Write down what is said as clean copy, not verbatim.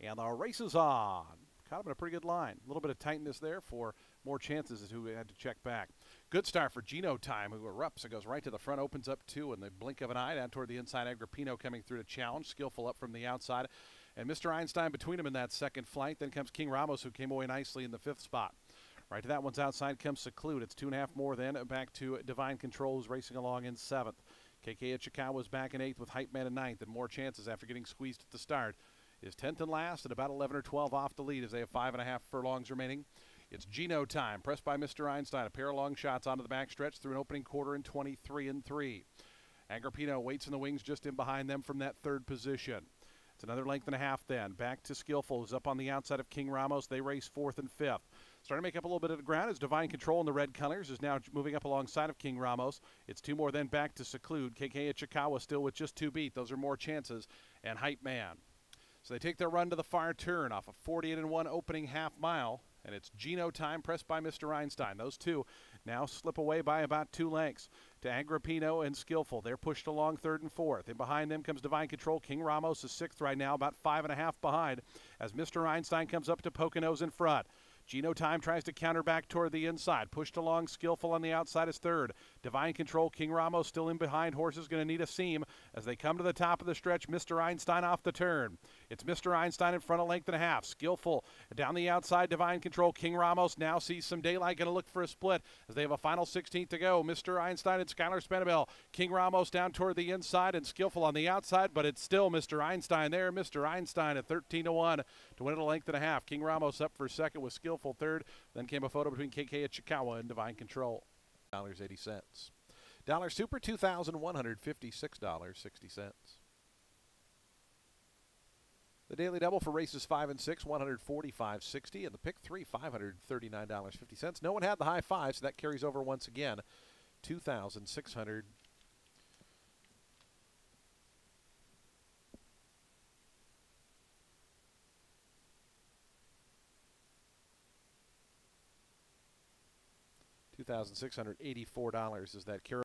And the race is on. Caught him in a pretty good line. A little bit of tightness there for more chances as who had to check back. Good start for Gino Time, who erupts and goes right to the front, opens up two in the blink of an eye down toward the inside. Agrippino coming through to challenge. Skillful up from the outside. And Mr. Einstein between them in that second flight. Then comes King Ramos, who came away nicely in the fifth spot. Right to that one's outside comes Seclude. It's 2.5 more then. Back to Divine Control, who's racing along in seventh. KK Ichikawa's back in eighth with Hype Man in ninth, and more chances after getting squeezed at the start. Is 10th and last at about 11 or 12 off the lead as they have 5.5 furlongs remaining. It's Gino Time, pressed by Mr. Einstein. A pair of long shots onto the backstretch through an opening quarter in 23 and 3. Agrippino waits in the wings just in behind them from that third position. It's another length and a half then. Back to Skillful, who's up on the outside of King Ramos. They race fourth and fifth. Starting to make up a little bit of the ground as Divine Control in the red colors is now moving up alongside of King Ramos. It's two more then back to Seclude. KK Ichikawa still with just two beat. Those are more chances. And Hype Man. So they take their run to the far turn off a 48-1 opening half mile. And it's Gino Time, pressed by Mr. Einstein. Those two now slip away by about 2 lengths to Agrippino and Skillful. They're pushed along third and fourth. And behind them comes Divine Control. King Ramos is sixth right now, about 5.5 behind, as Mr. Einstein comes up to Poconos in front. Gino Time tries to counter back toward the inside. Pushed along, Skillful on the outside is third. Divine Control, King Ramos still in behind. Horse is going to need a seam as they come to the top of the stretch. Mr. Einstein off the turn. It's Mr. Einstein in front, a length and a half. Skillful down the outside, Divine Control. King Ramos now sees some daylight, going to look for a split as they have a final 16th to go. Mr. Einstein and Skylar Spenabel. King Ramos down toward the inside and Skillful on the outside, but it's still Mr. Einstein there. Mr. Einstein at 13-1 to win it a length and a half. King Ramos up for second with Skillful third. Then came a photo between KK Ichikawa and Divine Control. $80. Dollar Super, $2,156.60. The daily double for races 5 and 6, $145.60, and the pick 3, $539.50. No one had the high five, so that carries over once again. $2,600. $2,684 is that carry.